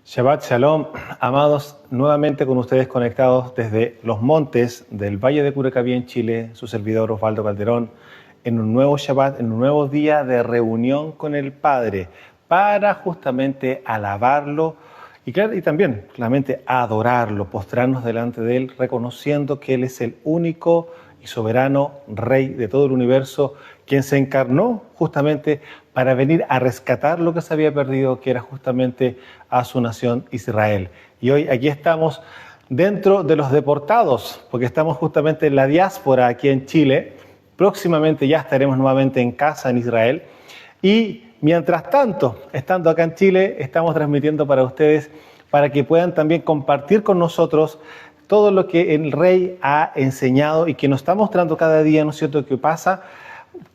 Shabbat Shalom, amados, nuevamente con ustedes conectados desde los montes del Valle de Curacaví en Chile, su servidor Osvaldo Calderón, en un nuevo Shabbat, en un nuevo día de reunión con el Padre, para justamente alabarlo y también claramente adorarlo, postrarnos delante de Él, reconociendo que Él es el único y soberano Rey de todo el universo, quien se encarnó justamente para venir a rescatar lo que se había perdido, que era justamente a su nación Israel. Y hoy aquí estamos dentro de los deportados, porque estamos justamente en la diáspora aquí en Chile. Próximamente ya estaremos nuevamente en casa en Israel. Y mientras tanto, estando acá en Chile, estamos transmitiendo para ustedes, para que puedan también compartir con nosotros todo lo que el Rey ha enseñado y que nos está mostrando cada día, ¿no es cierto?, que pasa,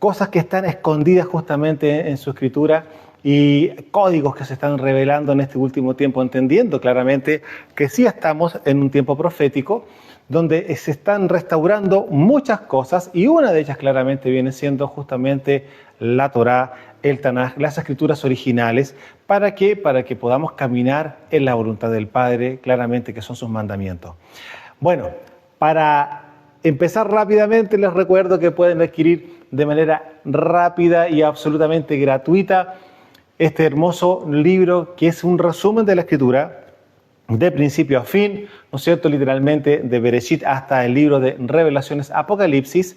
cosas que están escondidas justamente en su escritura y códigos que se están revelando en este último tiempo, entendiendo claramente que sí estamos en un tiempo profético donde se están restaurando muchas cosas y una de ellas claramente viene siendo justamente la Torá, el Tanaj, las escrituras originales. ¿Para qué? Para que podamos caminar en la voluntad del Padre, claramente que son sus mandamientos. Bueno, para empezar rápidamente les recuerdo que pueden adquirir de manera rápida y absolutamente gratuita este hermoso libro que es un resumen de la escritura de principio a fin, ¿no es cierto?, literalmente de Bereshit hasta el libro de Revelaciones, Apocalipsis,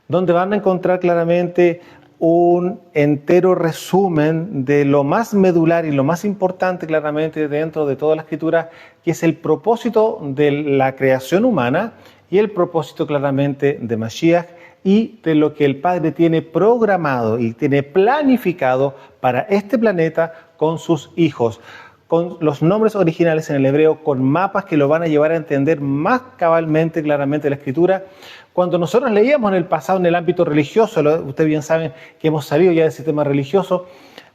donde van a encontrar claramente un entero resumen de lo más medular y lo más importante claramente dentro de toda la escritura, que es el propósito de la creación humana y el propósito claramente de Mashiach y de lo que el Padre tiene programado y tiene planificado para este planeta con sus hijos, con los nombres originales en el hebreo, con mapas que lo van a llevar a entender más cabalmente, claramente la escritura. Cuando nosotros leíamos en el pasado en el ámbito religioso, ustedes bien saben que hemos salido ya del sistema religioso,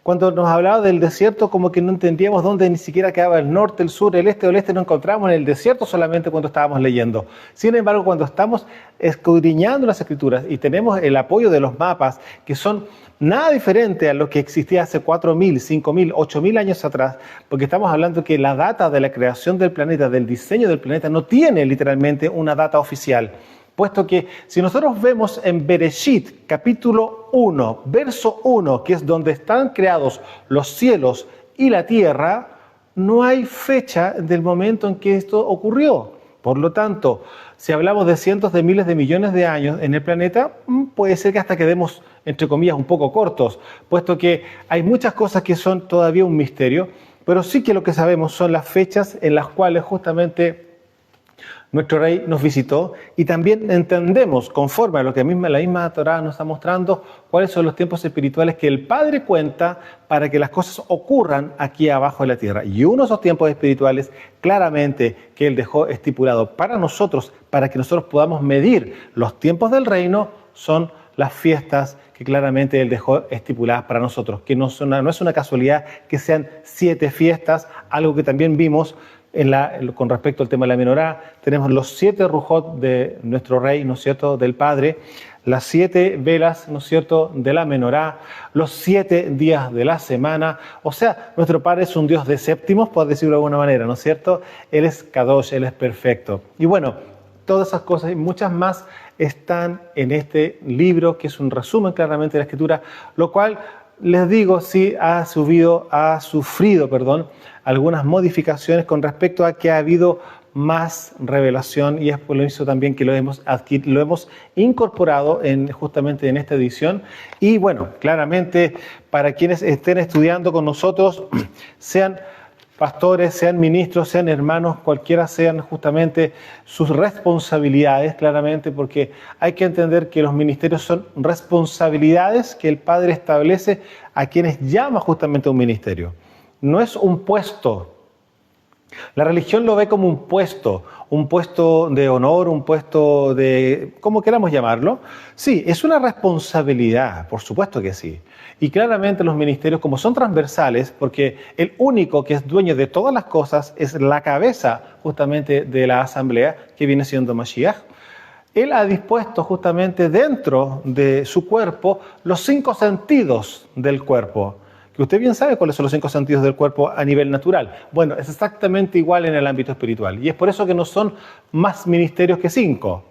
cuando nos hablaba del desierto, como que no entendíamos dónde ni siquiera quedaba el norte, el sur, el este o el este, nos encontramos en el desierto solamente cuando estábamos leyendo. Sin embargo, cuando estamos escudriñando las escrituras y tenemos el apoyo de los mapas, que son nada diferente a lo que existía hace 4.000, 5.000, 8.000 años atrás, porque estamos hablando que la data de la creación del planeta, del diseño del planeta, no tiene literalmente una data oficial. Puesto que si nosotros vemos en Bereshit, capítulo 1, verso 1, que es donde están creados los cielos y la tierra, no hay fecha del momento en que esto ocurrió. Por lo tanto, si hablamos de cientos de miles de millones de años en el planeta, puede ser que hasta quedemos, entre comillas, un poco cortos, puesto que hay muchas cosas que son todavía un misterio, pero sí que lo que sabemos son las fechas en las cuales justamente nuestro Rey nos visitó y también entendemos, conforme a lo que la misma Torá nos está mostrando, cuáles son los tiempos espirituales que el Padre cuenta para que las cosas ocurran aquí abajo de la tierra. Y uno de esos tiempos espirituales, claramente, que Él dejó estipulado para nosotros, para que nosotros podamos medir los tiempos del reino, son las fiestas que claramente Él dejó estipuladas para nosotros, que no es una casualidad que sean 7 fiestas, algo que también vimos con respecto al tema de la menorá. Tenemos los 7 rujot de nuestro Rey, ¿no es cierto?, del Padre, las 7 velas, ¿no es cierto?, de la menorá, los 7 días de la semana. O sea, nuestro Padre es un Dios de séptimos, por decirlo de alguna manera, ¿no es cierto? Él es Kadosh, Él es perfecto. Y bueno, todas esas cosas y muchas más están en este libro, que es un resumen claramente de la Escritura, lo cual, les digo, sí ha sufrido, algunas modificaciones con respecto a que ha habido más revelación, y es por eso también que lo hemos incorporado justamente en esta edición. Y bueno, claramente para quienes estén estudiando con nosotros, sean pastores, sean ministros, sean hermanos, cualquiera sean justamente sus responsabilidades, claramente, porque hay que entender que los ministerios son responsabilidades que el Padre establece a quienes llama justamente a un ministerio. No es un puesto. La religión lo ve como un puesto de honor, un puesto de, como queramos llamarlo. Sí, es una responsabilidad, por supuesto que sí. Y claramente los ministerios, como son transversales, porque el único que es dueño de todas las cosas es la cabeza justamente de la asamblea, que viene siendo Mashiach. Él ha dispuesto justamente dentro de su cuerpo los 5 sentidos del cuerpo, que usted bien sabe cuáles son los 5 sentidos del cuerpo a nivel natural. Bueno, es exactamente igual en el ámbito espiritual. Y es por eso que no son más ministerios que 5.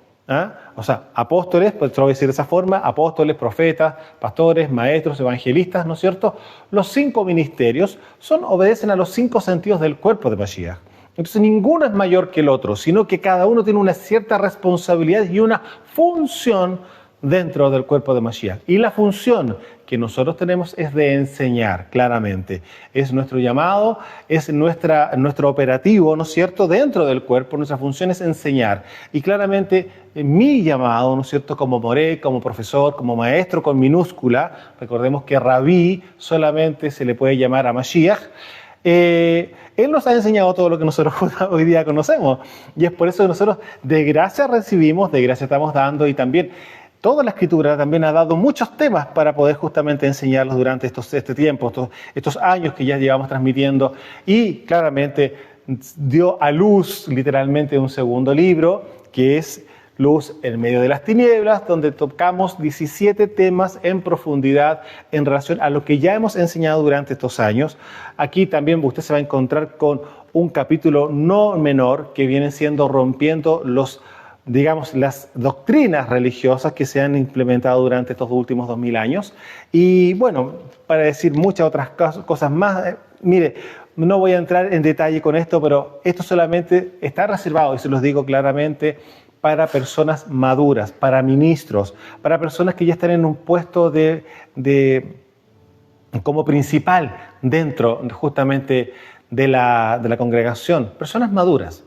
O sea, apóstoles, pues te lo voy a decir de esa forma, apóstoles, profetas, pastores, maestros, evangelistas, ¿no es cierto? Los 5 ministerios obedecen a los 5 sentidos del cuerpo de Mashiach. Entonces ninguno es mayor que el otro, sino que cada uno tiene una cierta responsabilidad y una función dentro del cuerpo de Mashiach. Y la función que nosotros tenemos es de enseñar, claramente. Es nuestro llamado, es nuestro operativo, ¿no es cierto?, dentro del cuerpo. Nuestra función es enseñar. Y claramente mi llamado, ¿no es cierto?, como moré, como profesor, como maestro con minúscula, recordemos que rabí solamente se le puede llamar a Mashiach, Él nos ha enseñado todo lo que nosotros hoy día conocemos. Y es por eso que nosotros de gracia recibimos, de gracia estamos dando, y también toda la Escritura también ha dado muchos temas para poder justamente enseñarlos durante este tiempo, estos años que ya llevamos transmitiendo. Y claramente dio a luz literalmente un segundo libro, que es Luz en medio de las tinieblas, donde tocamos 17 temas en profundidad en relación a lo que ya hemos enseñado durante estos años. Aquí también usted se va a encontrar con un capítulo no menor que viene siendo rompiendo las doctrinas religiosas que se han implementado durante estos últimos 2000 años. Y bueno, para decir muchas otras cosas más, mire, no voy a entrar en detalle con esto, pero esto solamente está reservado, y se los digo claramente, para personas maduras, para ministros, para personas que ya están en un puesto como principal dentro justamente de la congregación. Personas maduras.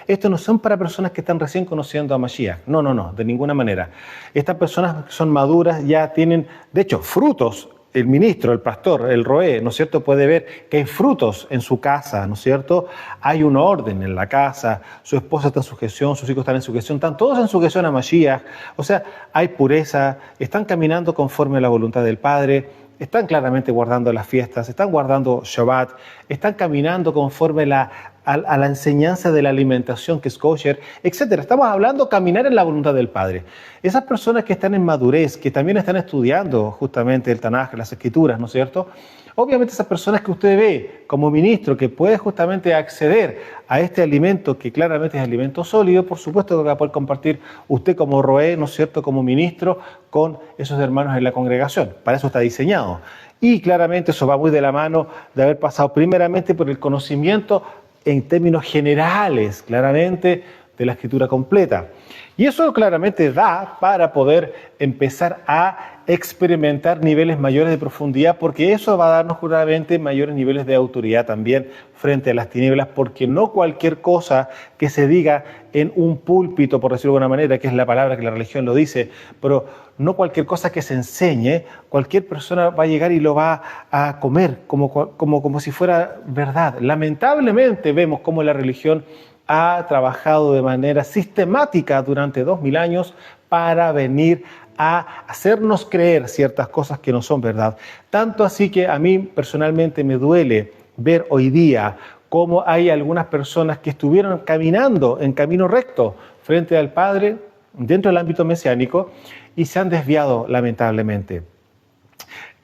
Esto no son para personas que están recién conociendo a Mashiach. No, de ninguna manera. Estas personas son maduras, ya tienen, de hecho, frutos. El ministro, el pastor, el roé, ¿no es cierto?, puede ver que hay frutos en su casa, ¿no es cierto? Hay un orden en la casa, su esposa está en sujeción, sus hijos están en sujeción, están todos en sujeción a Mashiach. O sea, hay pureza, están caminando conforme a la voluntad del Padre, están claramente guardando las fiestas, están guardando Shabbat, están caminando conforme a la enseñanza de la alimentación que es kosher, etc. Estamos hablando de caminar en la voluntad del Padre. Esas personas que están en madurez, que también están estudiando justamente el Tanaj, las Escrituras, ¿no es cierto? Obviamente esas personas que usted ve como ministro, que puede justamente acceder a este alimento, que claramente es alimento sólido, por supuesto que va a poder compartir usted como roé, ¿no es cierto?, como ministro, con esos hermanos en la congregación. Para eso está diseñado. Y claramente eso va muy de la mano de haber pasado primeramente por el conocimiento en términos generales, claramente, de la Escritura completa. Y eso claramente da para poder empezar a experimentar niveles mayores de profundidad, porque eso va a darnos claramente mayores niveles de autoridad también frente a las tinieblas, porque no cualquier cosa que se diga en un púlpito, por decirlo de alguna manera, que es la palabra que la religión lo dice, pero no cualquier cosa que se enseñe, cualquier persona va a llegar y lo va a comer como si fuera verdad. Lamentablemente vemos cómo la religión ha trabajado de manera sistemática durante 2000 años para venir a hacernos creer ciertas cosas que no son verdad. Tanto así que a mí personalmente me duele ver hoy día cómo hay algunas personas que estuvieron caminando en camino recto frente al Padre dentro del ámbito mesiánico y se han desviado lamentablemente,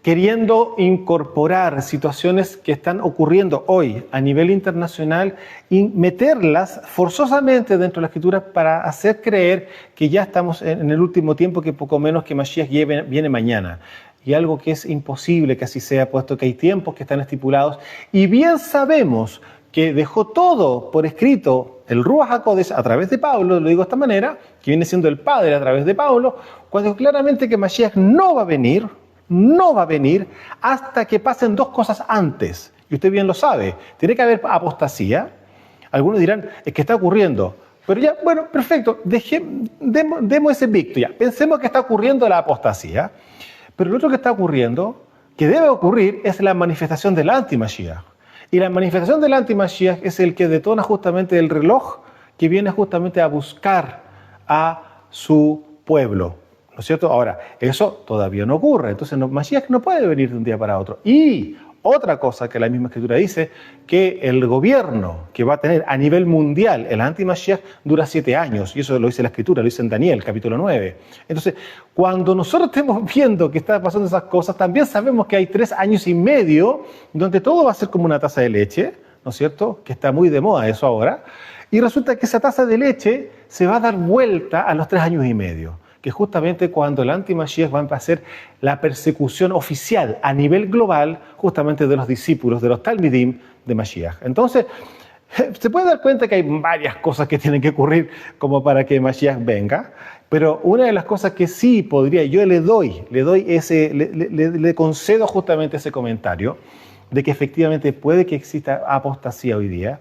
queriendo incorporar situaciones que están ocurriendo hoy a nivel internacional y meterlas forzosamente dentro de la Escritura para hacer creer que ya estamos en el último tiempo, que poco menos que Mashiach viene mañana. Y algo que es imposible que así sea, puesto que hay tiempos que están estipulados. Y bien sabemos que dejó todo por escrito el Ruach HaKodesh a través de Pablo, lo digo de esta manera, que viene siendo el Padre a través de Pablo, cuando claramente que Mashiach no va a venir hasta que pasen dos cosas antes. Y usted bien lo sabe. Tiene que haber apostasía. Algunos dirán, es que está ocurriendo. Pero ya, bueno, perfecto. Demos ese victo ya. Pensemos que está ocurriendo la apostasía. Pero lo otro que está ocurriendo, que debe ocurrir, es la manifestación del anti-Mashiach. Y la manifestación del anti-Mashiach es el que detona justamente el reloj que viene justamente a buscar a su pueblo. ¿No es cierto? Ahora, eso todavía no ocurre. Entonces, Mashiach no puede venir de un día para otro. Y, otra cosa que la misma Escritura dice, que el gobierno que va a tener a nivel mundial el anti-Mashiach dura 7 años, y eso lo dice la Escritura, lo dice en Daniel, capítulo 9. Entonces, cuando nosotros estemos viendo que están pasando esas cosas, también sabemos que hay 3 años y medio donde todo va a ser como una taza de leche, ¿no es cierto?, que está muy de moda eso ahora, y resulta que esa taza de leche se va a dar vuelta a los 3 años y medio, que justamente cuando el anti-Mashiach va a hacer la persecución oficial a nivel global, justamente de los discípulos, de los Talmidim de Mashiach. Entonces, se puede dar cuenta que hay varias cosas que tienen que ocurrir como para que Mashiach venga, pero una de las cosas que sí podría, yo le concedo justamente ese comentario, de que efectivamente puede que exista apostasía hoy día,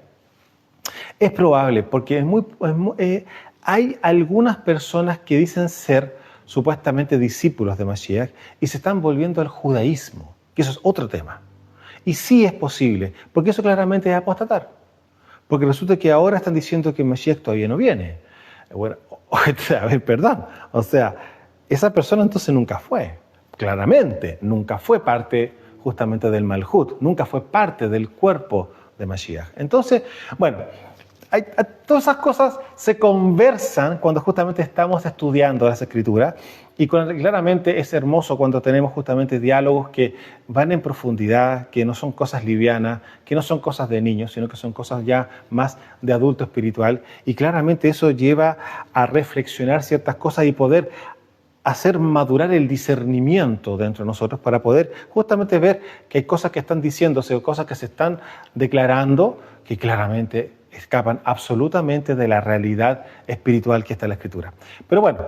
es probable, porque hay algunas personas que dicen ser supuestamente discípulos de Mashiach y se están volviendo al judaísmo, que eso es otro tema. Y sí es posible, porque eso claramente es apostatar. Porque resulta que ahora están diciendo que Mashiach todavía no viene. Bueno, a ver, perdón. O sea, esa persona entonces nunca fue, claramente, nunca fue parte justamente del Malhut, nunca fue parte del cuerpo de Mashiach. Entonces, bueno, todas esas cosas se conversan cuando justamente estamos estudiando las Escrituras y claramente es hermoso cuando tenemos justamente diálogos que van en profundidad, que no son cosas livianas, que no son cosas de niños, sino que son cosas ya más de adulto espiritual, y claramente eso lleva a reflexionar ciertas cosas y poder hacer madurar el discernimiento dentro de nosotros para poder justamente ver que hay cosas que están diciéndose o cosas que se están declarando que claramente escapan absolutamente de la realidad espiritual que está en la Escritura. Pero bueno,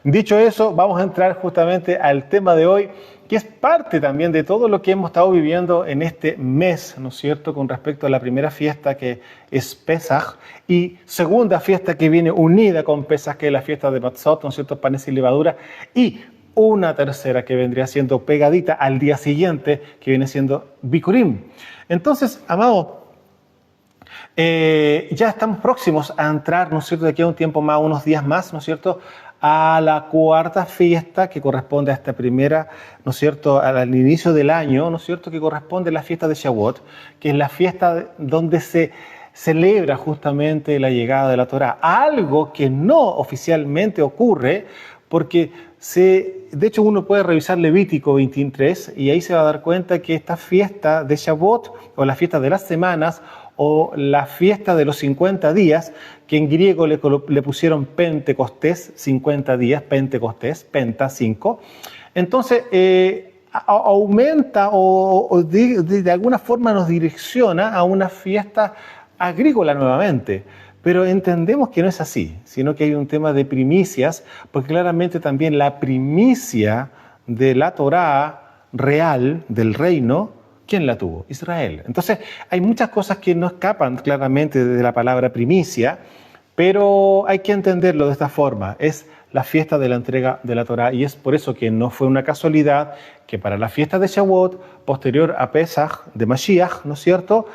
dicho eso, vamos a entrar justamente al tema de hoy, que es parte también de todo lo que hemos estado viviendo en este mes, ¿no es cierto?, con respecto a la primera fiesta que es Pesaj, y segunda fiesta que viene unida con Pesaj, que es la fiesta de Matzot, ¿no es cierto?, panes y levadura, y una tercera que vendría siendo pegadita al día siguiente, que viene siendo Bikurim. Entonces, amados, ya estamos próximos a entrar, ¿no es cierto?, de aquí a un tiempo más, unos días más, ¿no es cierto?, a la cuarta fiesta que corresponde a esta primera, ¿no es cierto?, al inicio del año, ¿no es cierto?, que corresponde a la fiesta de Shavuot, que es la fiesta donde se celebra justamente la llegada de la Torá, algo que no oficialmente ocurre, porque de hecho uno puede revisar Levítico 23 y ahí se va a dar cuenta que esta fiesta de Shavuot, o la fiesta de las semanas, o la fiesta de los 50 días, que en griego le pusieron Pentecostés, 50 días, Pentecostés, Penta, 5. Entonces, aumenta o de alguna forma nos direcciona a una fiesta agrícola nuevamente. Pero entendemos que no es así, sino que hay un tema de primicias, porque claramente también la primicia de la Torá real, del reino, ¿quién la tuvo? Israel. Entonces, hay muchas cosas que no escapan claramente de la palabra primicia, pero hay que entenderlo de esta forma. Es la fiesta de la entrega de la Torá, y es por eso que no fue una casualidad que para la fiesta de Shavuot, posterior a Pesaj de Mashiach, ¿no es cierto?,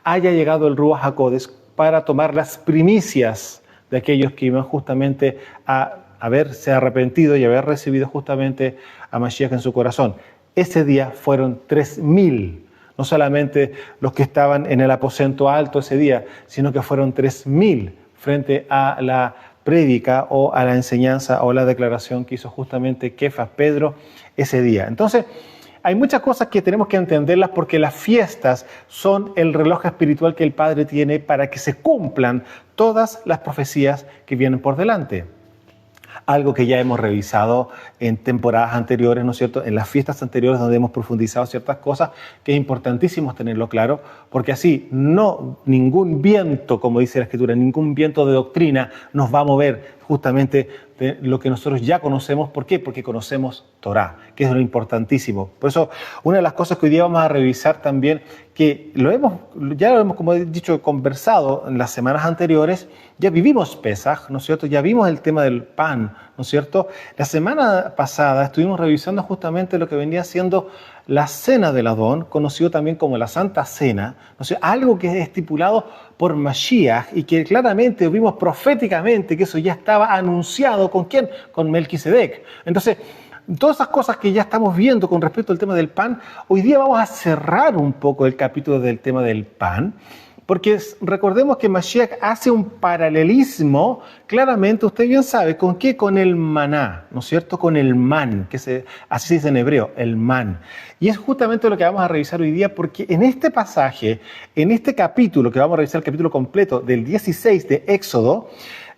haya llegado el Ruach HaKodesh para tomar las primicias de aquellos que iban justamente a haberse arrepentido y haber recibido justamente a Mashiach en su corazón. Ese día fueron 3.000, no solamente los que estaban en el aposento alto ese día, sino que fueron 3.000 frente a la prédica o a la enseñanza o la declaración que hizo justamente Kefas, Pedro, ese día. Entonces, hay muchas cosas que tenemos que entenderlas porque las fiestas son el reloj espiritual que el Padre tiene para que se cumplan todas las profecías que vienen por delante. Algo que ya hemos revisado en temporadas anteriores, ¿no es cierto?, en las fiestas anteriores donde hemos profundizado ciertas cosas, que es importantísimo tenerlo claro, porque así ningún viento, como dice la Escritura, ningún viento de doctrina nos va a mover justamente de lo que nosotros ya conocemos. ¿Por qué? Porque conocemos Torá, que es lo importantísimo. Por eso, una de las cosas que hoy día vamos a revisar también, que ya lo hemos, como he dicho, conversado en las semanas anteriores, ya vivimos Pesaj, ¿no es cierto? Ya vimos el tema del pan, ¿no es cierto? La semana pasada estuvimos revisando justamente lo que venía siendo la cena del Adón, conocido también como la Santa Cena, ¿no sé? Algo que es estipulado por Mashiach y que claramente vimos proféticamente que eso ya estaba anunciado. ¿Con quién? Con Melquisedec. Entonces, todas esas cosas que ya estamos viendo con respecto al tema del pan, hoy día vamos a cerrar un poco el capítulo del tema del pan, porque recordemos que Mashiach hace un paralelismo, claramente, usted bien sabe, ¿con qué? Con el maná, ¿no es cierto? Con el man, así se dice en hebreo, el man. Y es justamente lo que vamos a revisar hoy día, porque en este pasaje, en este capítulo, que vamos a revisar el capítulo completo del 16 de Éxodo,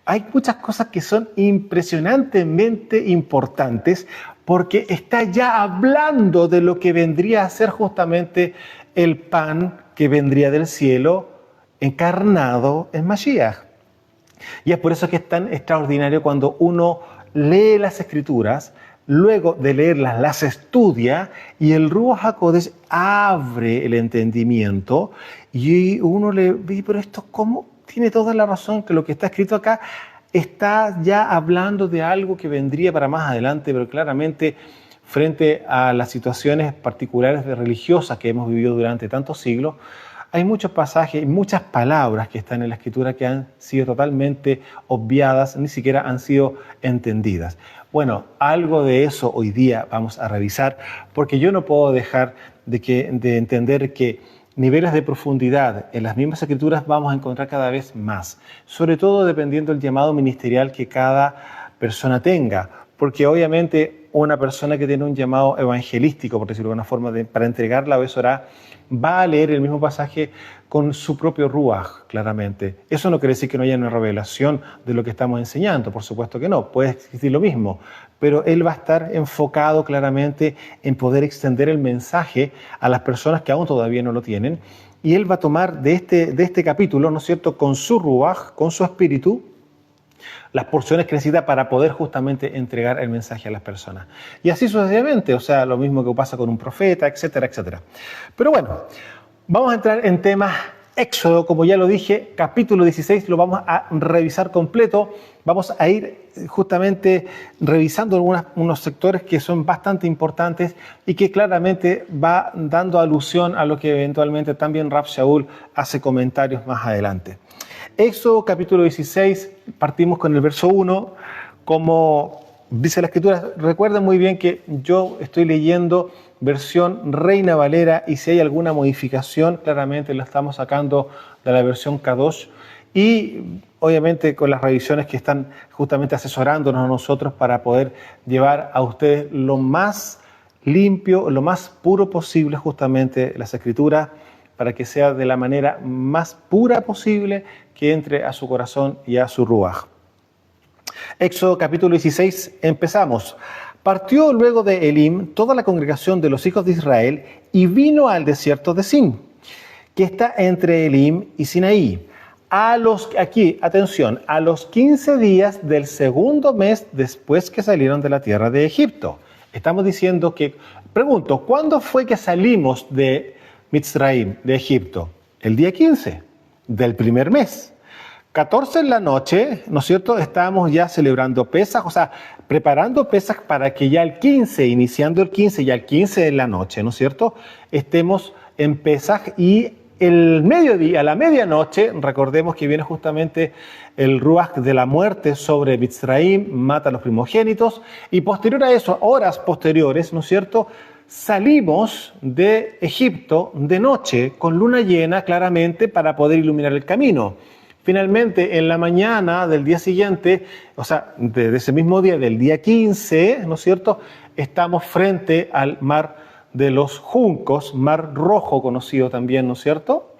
hay muchas cosas que son impresionantemente importantes, porque está ya hablando de lo que vendría a ser justamente el pan que vendría del cielo, encarnado en Mashiach. Y es por eso que es tan extraordinario cuando uno lee las Escrituras, luego de leerlas las estudia y el Ruach HaKodesh abre el entendimiento y uno le ve, pero esto cómo tiene toda la razón, que lo que está escrito acá está ya hablando de algo que vendría para más adelante, pero claramente frente a las situaciones particulares de religiosas que hemos vivido durante tantos siglos, hay muchos pasajes y muchas palabras que están en la Escritura que han sido totalmente obviadas, ni siquiera han sido entendidas. Bueno, algo de eso hoy día vamos a revisar, porque yo no puedo dejar de entender que niveles de profundidad en las mismas Escrituras vamos a encontrar cada vez más, sobre todo dependiendo del llamado ministerial que cada persona tenga, porque obviamente una persona que tiene un llamado evangelístico, por decirlo de una forma, para entregar la Besorá, va a leer el mismo pasaje con su propio ruaj, claramente. Eso no quiere decir que no haya una revelación de lo que estamos enseñando, por supuesto que no, puede existir lo mismo, pero él va a estar enfocado claramente en poder extender el mensaje a las personas que aún todavía no lo tienen, y él va a tomar de este capítulo, ¿no es cierto?, con su ruaj, con su espíritu, las porciones que necesita para poder justamente entregar el mensaje a las personas. Y así sucesivamente, o sea, lo mismo que pasa con un profeta, etcétera, etcétera. Pero bueno, vamos a entrar en temas. Éxodo, como ya lo dije, capítulo 16, lo vamos a revisar completo. Vamos a ir justamente revisando unos sectores que son bastante importantes y que claramente va dando alusión a lo que eventualmente también Rav Shaul hace comentarios más adelante. Éxodo capítulo 16, partimos con el verso 1, como dice la Escritura. Recuerden muy bien que yo estoy leyendo versión Reina Valera y si hay alguna modificación, claramente la estamos sacando de la versión Kadosh y obviamente con las revisiones que están justamente asesorándonos a nosotros para poder llevar a ustedes lo más limpio, lo más puro posible justamente las Escrituras, para que sea de la manera más pura posible que entre a su corazón y a su ruaj. Éxodo capítulo 16, empezamos. Partió luego de Elim toda la congregación de los hijos de Israel y vino al desierto de Sin, que está entre Elim y Sinaí. Aquí, atención, a los 15 días del segundo mes después que salieron de la tierra de Egipto. Estamos diciendo que, pregunto, ¿cuándo fue que salimos de Mitzraim, de Egipto? El día 15 del primer mes. 14 en la noche, ¿no es cierto? Estábamos ya celebrando Pesaj, o sea, preparando Pesaj para que ya el 15, iniciando el 15, ya el 15 de la noche, ¿no es cierto? Estemos en Pesaj y el mediodía, a la medianoche, recordemos que viene justamente el Ruach de la muerte sobre Mitzraim, mata a los primogénitos, y posterior a eso, horas posteriores, ¿no es cierto?, salimos de Egipto de noche con luna llena claramente para poder iluminar el camino. Finalmente, en la mañana del día siguiente, o sea, de ese mismo día, del día 15, ¿no es cierto?, estamos frente al mar de los juncos, mar rojo conocido también, ¿no es cierto?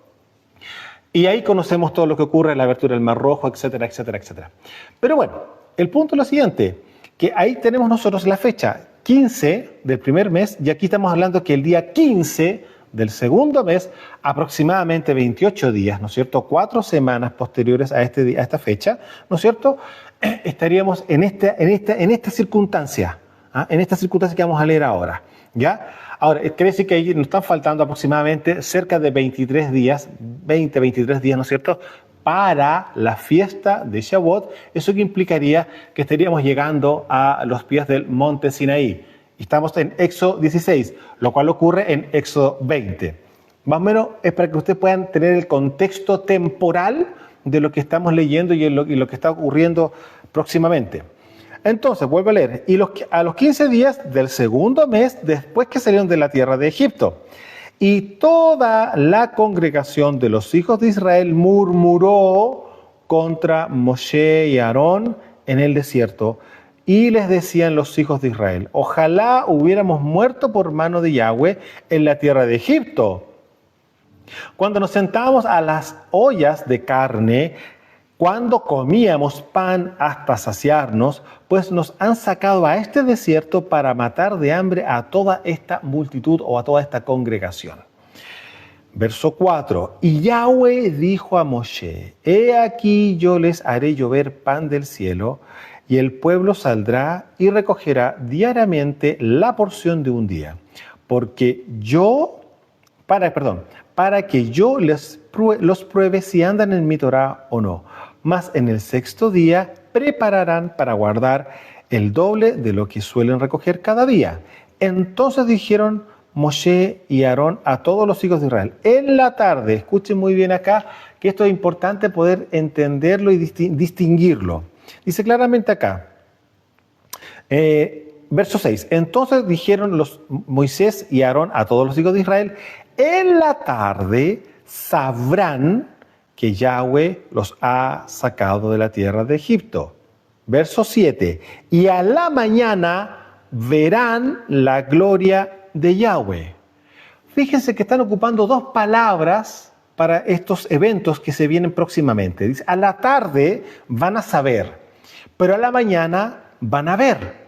Y ahí conocemos todo lo que ocurre en la abertura del mar rojo, etcétera, etcétera, etcétera. Pero bueno, el punto es lo siguiente, que ahí tenemos nosotros la fecha 15 del primer mes, y aquí estamos hablando que el día 15 del segundo mes, aproximadamente 28 días, ¿no es cierto?, 4 semanas posteriores a esta fecha, ¿no es cierto?, estaríamos en esta circunstancia, ¿ah?, en esta circunstancia que vamos a leer ahora, ¿ya? Ahora, quiere decir que ahí nos están faltando aproximadamente cerca de 23 días, 23 días, ¿no es cierto?, para la fiesta de Shavuot. Eso que implicaría que estaríamos llegando a los pies del monte Sinaí. Estamos en Éxodo 16, lo cual ocurre en Éxodo 20. Más o menos es para que ustedes puedan tener el contexto temporal de lo que estamos leyendo y lo que está ocurriendo próximamente. Entonces, vuelvo a leer. Y a los 15 días del segundo mes, después que salieron de la tierra de Egipto. Y toda la congregación de los hijos de Israel murmuró contra Moshe y Aarón en el desierto. Y les decían los hijos de Israel: ojalá hubiéramos muerto por mano de Yahweh en la tierra de Egipto, cuando nos sentábamos a las ollas de carne, cuando comíamos pan hasta saciarnos, pues nos han sacado a este desierto para matar de hambre a toda esta multitud o a toda esta congregación. Verso 4. Y Yahweh dijo a Moshe: he aquí yo les haré llover pan del cielo, y el pueblo saldrá y recogerá diariamente la porción de un día, para que yo los pruebe si andan en mi Torá o no. Mas en el sexto día prepararán para guardar el doble de lo que suelen recoger cada día. Entonces dijeron Moshe y Aarón a todos los hijos de Israel: en la tarde, escuchen muy bien acá, que esto es importante poder entenderlo y distinguirlo. Dice claramente acá, verso 6, entonces dijeron Moisés y Aarón a todos los hijos de Israel: en la tarde sabrán que Yahweh los ha sacado de la tierra de Egipto. Verso 7, y a la mañana verán la gloria de Yahweh. Fíjense que están ocupando dos palabras para estos eventos que se vienen próximamente. Dice, a la tarde van a saber, pero a la mañana van a ver.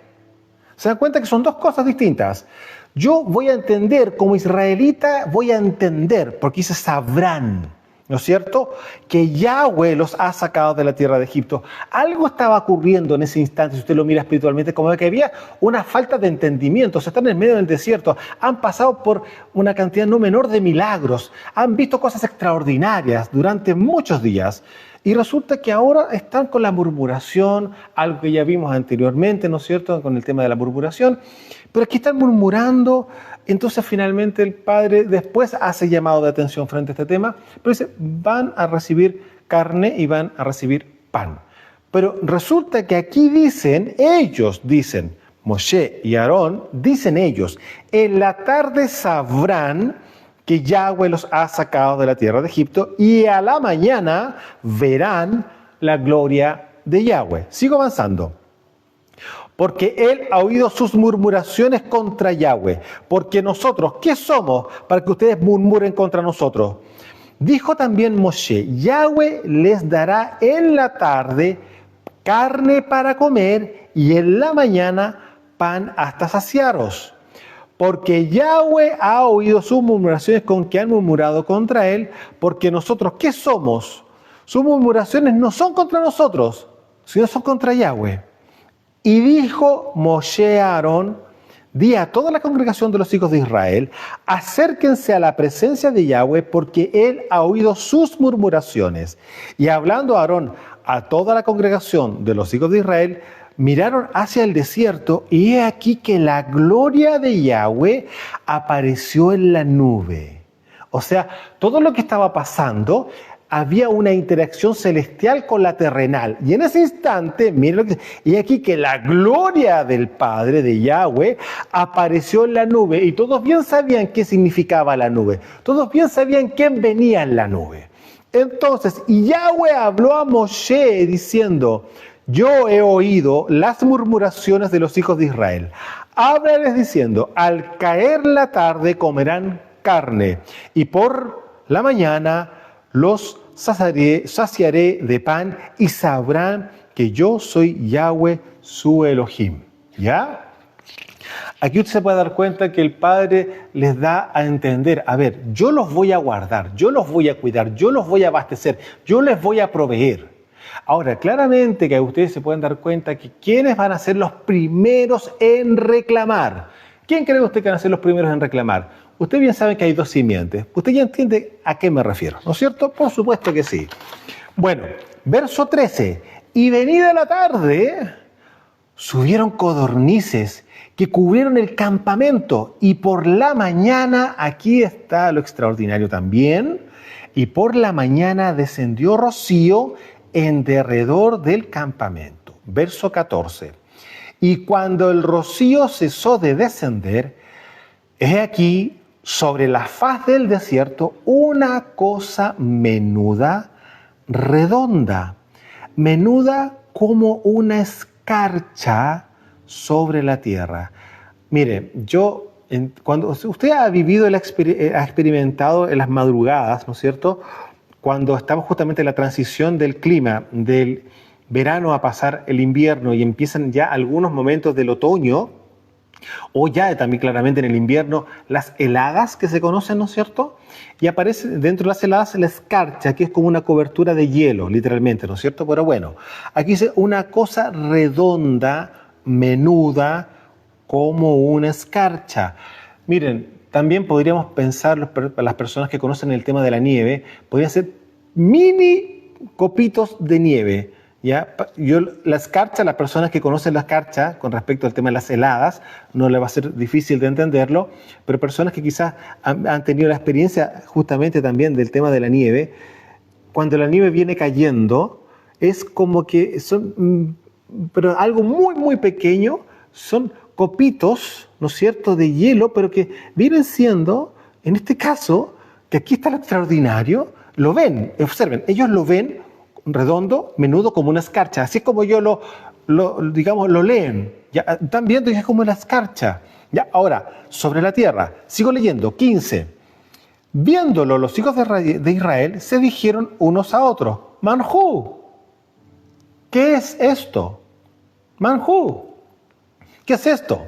¿Se dan cuenta que son dos cosas distintas? Yo voy a entender, como israelita, voy a entender, porque dice sabrán, ¿no es cierto?, que Yahweh los ha sacado de la tierra de Egipto. Algo estaba ocurriendo en ese instante, si usted lo mira espiritualmente, como que había una falta de entendimiento. O sea, están en medio del desierto, han pasado por una cantidad no menor de milagros, han visto cosas extraordinarias durante muchos días. Y resulta que ahora están con la murmuración, algo que ya vimos anteriormente, ¿no es cierto?, con el tema de la murmuración. Pero aquí están murmurando. Entonces finalmente el Padre después hace llamado de atención frente a este tema, pero dice, van a recibir carne y van a recibir pan. Pero resulta que aquí ellos dicen, Moshe y Aarón, dicen ellos, en la tarde sabrán que Yahweh los ha sacado de la tierra de Egipto y a la mañana verán la gloria de Yahweh. Sigo avanzando. Porque él ha oído sus murmuraciones contra Yahweh. Porque nosotros, ¿qué somos para que ustedes murmuren contra nosotros? Dijo también Moshe, Yahweh les dará en la tarde carne para comer y en la mañana pan hasta saciaros. Porque Yahweh ha oído sus murmuraciones con que han murmurado contra él. Porque nosotros, ¿qué somos? Sus murmuraciones no son contra nosotros, sino son contra Yahweh. Y dijo Moshe a Aarón, di a toda la congregación de los hijos de Israel, acérquense a la presencia de Yahweh, porque él ha oído sus murmuraciones. Y hablando Aarón a toda la congregación de los hijos de Israel, miraron hacia el desierto, y he aquí que la gloria de Yahweh apareció en la nube. O sea, todo lo que estaba pasando, había una interacción celestial con la terrenal. Y en ese instante, miren lo que dice, y aquí que la gloria del Padre, de Yahweh, apareció en la nube. Y todos bien sabían qué significaba la nube. Todos bien sabían quién venía en la nube. Entonces, y Yahweh habló a Moshe diciendo, yo he oído las murmuraciones de los hijos de Israel. Háblales diciendo, al caer la tarde comerán carne, y por la mañana los saciaré de pan y sabrán que yo soy Yahweh su Elohim. ¿Ya? Aquí usted se puede dar cuenta que el Padre les da a entender, a ver, yo los voy a guardar, yo los voy a cuidar, yo los voy a abastecer, yo les voy a proveer. Ahora, claramente que ustedes se pueden dar cuenta que ¿quiénes van a ser los primeros en reclamar? ¿Quién cree usted que van a ser los primeros en reclamar? Usted bien sabe que hay dos simientes. Usted ya entiende a qué me refiero, ¿no es cierto? Por supuesto que sí. Bueno, verso 13. Y venida la tarde, subieron codornices que cubrieron el campamento. Y por la mañana, aquí está lo extraordinario también, y por la mañana descendió rocío en derredor del campamento. Verso 14. Y cuando el rocío cesó de descender, he aquí sobre la faz del desierto una cosa menuda, redonda, menuda como una escarcha sobre la tierra. Mire, cuando usted ha vivido, ha experimentado en las madrugadas, ¿no es cierto?, cuando estamos justamente en la transición del clima, del verano a pasar el invierno y empiezan ya algunos momentos del otoño, o ya también claramente en el invierno, las heladas que se conocen, ¿no es cierto? Y aparece dentro de las heladas la escarcha, que es como una cobertura de hielo, literalmente, ¿no es cierto? Pero bueno, aquí dice una cosa redonda, menuda, como una escarcha. Miren, también podríamos pensar, las personas que conocen el tema de la nieve, podrían ser mini copitos de nieve. ¿Ya? La escarcha, las personas que conocen la escarcha con respecto al tema de las heladas, no le va a ser difícil de entenderlo, pero personas que quizás han tenido la experiencia justamente también del tema de la nieve, cuando la nieve viene cayendo, es como que son, pero algo muy, muy pequeño, son copitos, ¿no es cierto?, de hielo, pero que vienen siendo, en este caso, que aquí está lo extraordinario, lo ven, observen, ellos lo ven redondo, menudo como una escarcha, así es como yo lo leen, ya están viendo que es como una escarcha. Ya, ahora, sobre la tierra, sigo leyendo, 15. Viéndolo, los hijos de Israel se dijeron unos a otros, Manjú, ¿qué es esto? Manjú, ¿qué es esto?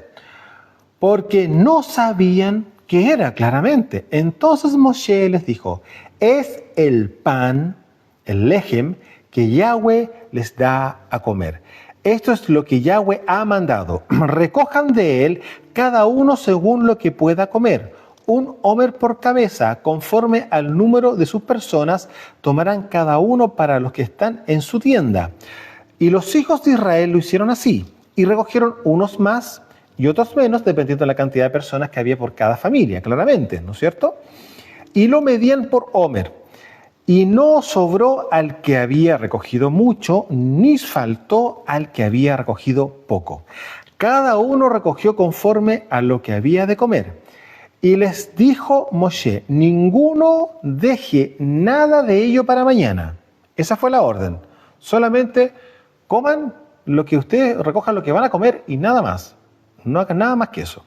Porque no sabían qué era claramente. Entonces Moshe les dijo, es el pan, el lejem, que Yahweh les da a comer. Esto es lo que Yahweh ha mandado. Recojan de él cada uno según lo que pueda comer. Un homer por cabeza, conforme al número de sus personas, tomarán cada uno para los que están en su tienda. Y los hijos de Israel lo hicieron así, y recogieron unos más y otros menos, dependiendo de la cantidad de personas que había por cada familia, claramente, ¿no es cierto? Y lo medían por homer. Y no sobró al que había recogido mucho, ni faltó al que había recogido poco. Cada uno recogió conforme a lo que había de comer. Y les dijo Moshe, ninguno deje nada de ello para mañana. Esa fue la orden. Solamente coman lo que ustedes recojan, lo que van a comer y nada más. No hagan nada más que eso.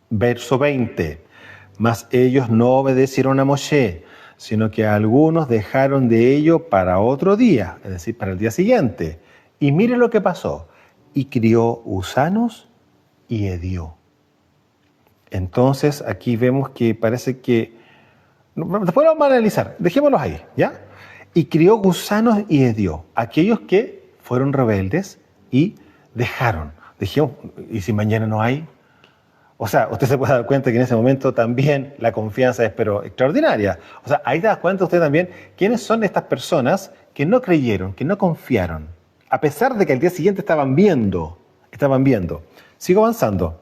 Verso 20. Mas ellos no obedecieron a Moshe, sino que algunos dejaron de ello para otro día, es decir, para el día siguiente. Y mire lo que pasó. Y crió gusanos y hedió. Entonces aquí vemos que parece que... Después lo vamos a analizar, dejémoslos ahí, ¿ya? Y crió gusanos y hedió. Aquellos que fueron rebeldes y dejaron. Dijimos, ¿y si mañana no hay? O sea, usted se puede dar cuenta que en ese momento también la confianza es pero extraordinaria. O sea, ahí te das cuenta usted también quiénes son estas personas que no creyeron, que no confiaron, a pesar de que al día siguiente estaban viendo. Sigo avanzando.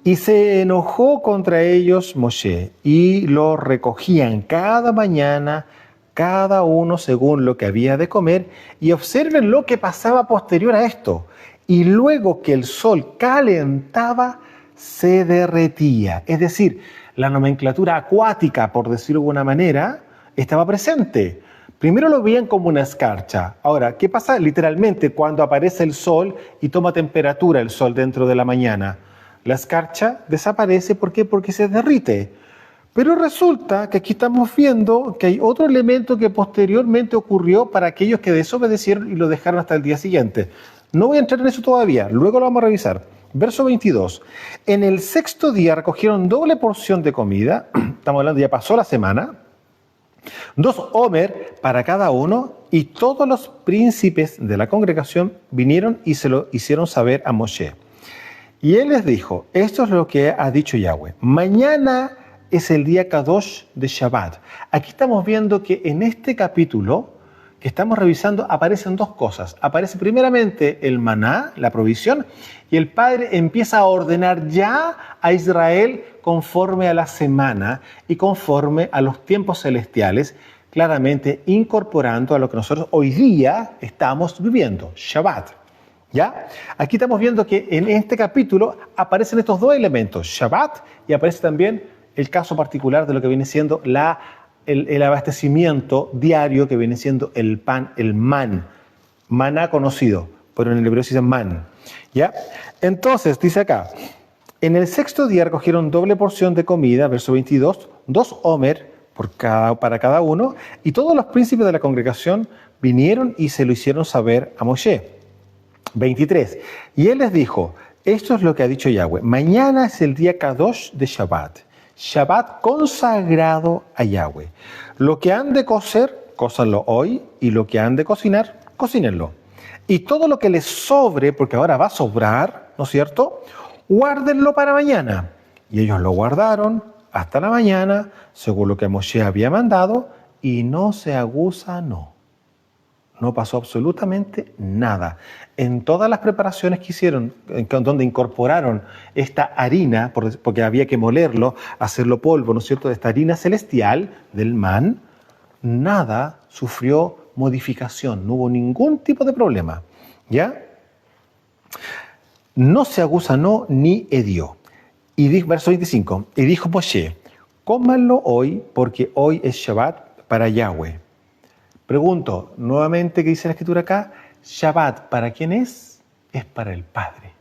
Y se enojó contra ellos Moshe y lo recogían cada mañana, cada uno según lo que había de comer. Y observen lo que pasaba posterior a esto. Y luego que el sol calentaba, se derretía. Es decir, la nomenclatura acuática, por decirlo de alguna manera, estaba presente. Primero lo veían como una escarcha. Ahora, ¿qué pasa literalmente cuando aparece el sol y toma temperatura el sol dentro de la mañana? La escarcha desaparece, ¿por qué? Porque se derrite. Pero resulta que aquí estamos viendo que hay otro elemento que posteriormente ocurrió para aquellos que desobedecieron y lo dejaron hasta el día siguiente. No voy a entrar en eso todavía, luego lo vamos a revisar. Verso 22. En el sexto día recogieron doble porción de comida, estamos hablando, ya pasó la semana, 2 homer para cada uno, y todos los príncipes de la congregación vinieron y se lo hicieron saber a Moshe. Y él les dijo, esto es lo que ha dicho Yahweh, mañana es el día Kadosh de Shabbat. Aquí estamos viendo que en este capítulo que estamos revisando aparecen dos cosas. Aparece primeramente el maná, la provisión, y el Padre empieza a ordenar ya a Israel conforme a la semana y conforme a los tiempos celestiales, claramente incorporando a lo que nosotros hoy día estamos viviendo, Shabbat. ¿Ya? Aquí estamos viendo que en este capítulo aparecen estos dos elementos, Shabbat, y aparece también el caso particular de lo que viene siendo el abastecimiento diario, que viene siendo el pan, el maná conocido, pero en el hebreo se dice man. ¿Ya? Entonces, dice acá, en el sexto día recogieron doble porción de comida, verso 22, 2 homer para cada uno, y todos los príncipes de la congregación vinieron y se lo hicieron saber a Moshe. 23. Y él les dijo, esto es lo que ha dicho Yahweh, mañana es el día Kadosh de Shabbat, Shabbat consagrado a Yahweh. Lo que han de cocer, cózanlo hoy, y lo que han de cocinar, cocínenlo. Y todo lo que les sobre, porque ahora va a sobrar, ¿no es cierto?, guárdenlo para mañana. Y ellos lo guardaron hasta la mañana, según lo que Moshe había mandado, y no se aguzanó. No pasó absolutamente nada. En todas las preparaciones que hicieron, donde incorporaron esta harina, porque había que molerlo, hacerlo polvo, ¿no es cierto?, de esta harina celestial del man, nada sufrió modificación, no hubo ningún tipo de problema. ¿Ya? No se aguzanó ni hedió. Y verso 25, y dijo Moshe, cómanlo hoy, porque hoy es Shabbat para Yahweh. Pregunto, nuevamente, ¿qué dice la escritura acá? Shabbat, ¿para quién es? Es para el Padre.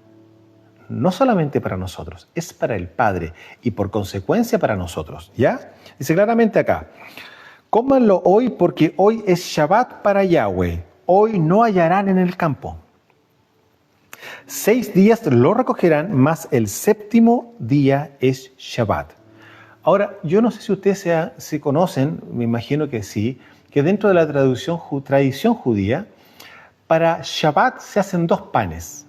No solamente para nosotros, es para el Padre y por consecuencia para nosotros. ¿Ya? Dice claramente acá, cómanlo hoy porque hoy es Shabbat para Yahweh. Hoy no hallarán en el campo. 6 días lo recogerán, mas el séptimo día es Shabbat. Ahora, yo no sé si ustedes se conocen, me imagino que sí, que dentro de la tradición judía, para Shabbat se hacen 2 panes.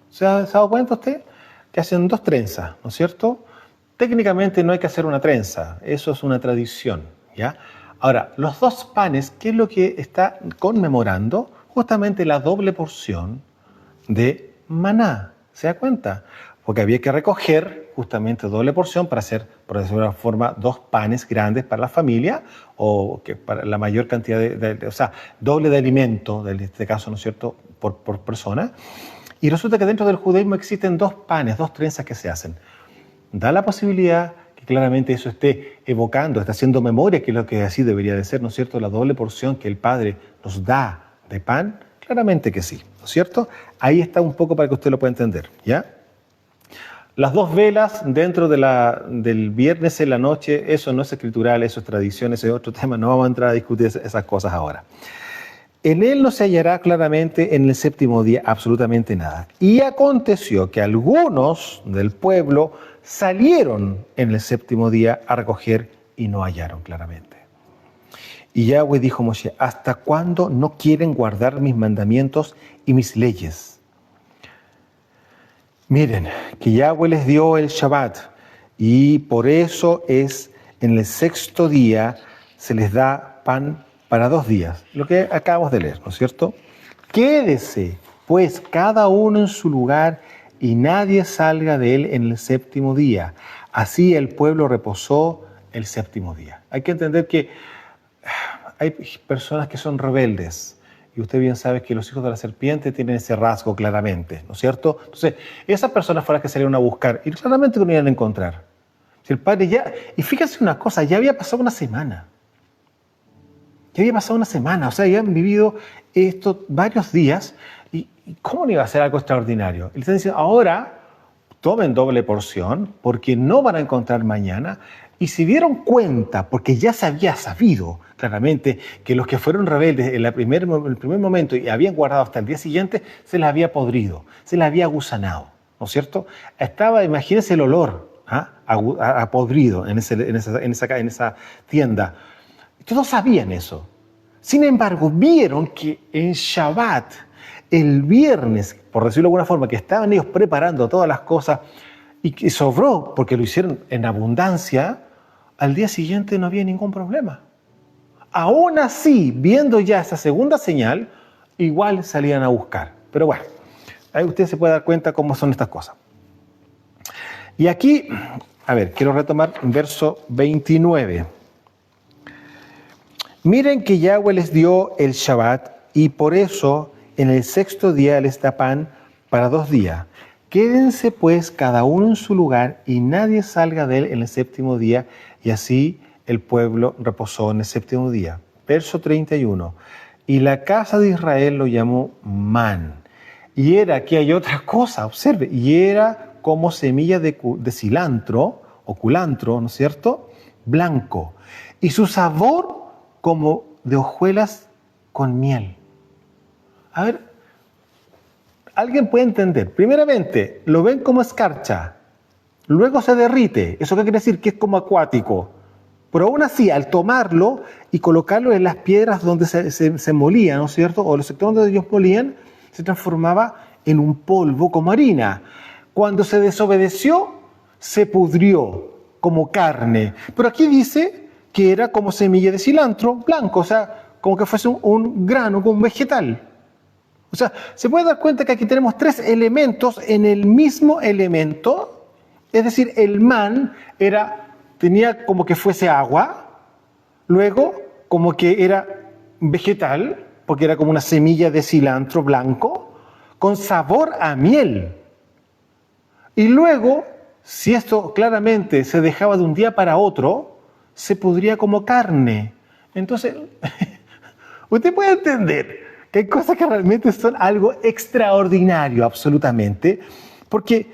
¿Se ha dado cuenta usted? Que hacen 2 trenzas, ¿no es cierto? Técnicamente no hay que hacer una trenza, eso es una tradición, ¿ya? Ahora, los 2 panes, ¿qué es lo que está conmemorando? Justamente la doble porción de maná, ¿se da cuenta? Porque había que recoger justamente doble porción para hacer, por decirlo de alguna forma, 2 panes grandes para la familia o que para la mayor cantidad o sea, doble de alimento, en este caso, ¿no es cierto?, por persona. Y resulta que dentro del judaísmo existen 2 panes, 2 trenzas que se hacen. Da la posibilidad que claramente eso esté evocando, está haciendo memoria, que es lo que así debería de ser, ¿no es cierto?, la doble porción que el Padre nos da de pan. Claramente que sí, ¿no es cierto? Ahí está un poco para que usted lo pueda entender, ¿ya? Las 2 velas dentro del viernes en la noche, eso no es escritural, eso es tradición, ese es otro tema, no vamos a entrar a discutir esas cosas ahora. En él no se hallará claramente en el séptimo día absolutamente nada. Y aconteció que algunos del pueblo salieron en el séptimo día a recoger y no hallaron claramente. Y Yahweh dijo a Moshe, ¿hasta cuándo no quieren guardar mis mandamientos y mis leyes? Miren, que Yahweh les dio el Shabbat y por eso es en el sexto día se les da pan para 2 días, lo que acabamos de leer, ¿no es cierto? Quédese pues cada uno en su lugar y nadie salga de él en el séptimo día. Así el pueblo reposó el séptimo día. Hay que entender que hay personas que son rebeldes. Y usted bien sabe que los hijos de la serpiente tienen ese rasgo claramente, ¿no es cierto? Entonces, esas personas fueron las que salieron a buscar y claramente no iban a encontrar. Si el padre ya... Y fíjense una cosa, ya había pasado una semana. Ya había pasado una semana, o sea, ya han vivido esto varios días. ¿Y cómo no iba a ser algo extraordinario? Y le están diciendo, ahora tomen doble porción porque no van a encontrar mañana. Y se dieron cuenta, porque ya se había sabido claramente que los que fueron rebeldes en el primer momento y habían guardado hasta el día siguiente, se les había podrido, se les había gusanado, ¿no es cierto? Estaba, imagínense el olor a podrido en esa tienda. Todos sabían eso. Sin embargo, vieron que en Shabbat, el viernes, por decirlo de alguna forma, que estaban ellos preparando todas las cosas y que sobró porque lo hicieron en abundancia, al día siguiente no había ningún problema. Aún así, viendo ya esa segunda señal, igual salían a buscar. Pero bueno, ahí usted se puede dar cuenta cómo son estas cosas. Y aquí, a ver, quiero retomar verso 29. Miren que Yahweh les dio el Shabbat y por eso en el sexto día les da pan para 2 días. Quédense pues cada uno en su lugar y nadie salga de él en el séptimo día. Y así el pueblo reposó en el séptimo día. Verso 31. Y la casa de Israel lo llamó man. Y era, aquí hay otra cosa, observe, y era como semilla de cilantro o culantro, ¿no es cierto? Blanco. Y su sabor como de hojuelas con miel. A ver, alguien puede entender. Primeramente, lo ven como escarcha. Luego se derrite. ¿Eso qué quiere decir? Que es como acuático. Pero aún así, al tomarlo y colocarlo en las piedras donde se molía, ¿no es cierto? O los sectores donde ellos molían, se transformaba en un polvo como harina. Cuando se desobedeció, se pudrió como carne. Pero aquí dice que era como semilla de cilantro blanco, o sea, como que fuese un grano, como un vegetal. O sea, se puede dar cuenta que aquí tenemos 3 elementos en el mismo elemento. Es decir, el man tenía como que fuese agua, luego como que era vegetal, porque era como una semilla de cilantro blanco, con sabor a miel. Y luego, si esto claramente se dejaba de un día para otro, se pudría como carne. Entonces, usted puede entender que hay cosas que realmente son algo extraordinario, absolutamente, porque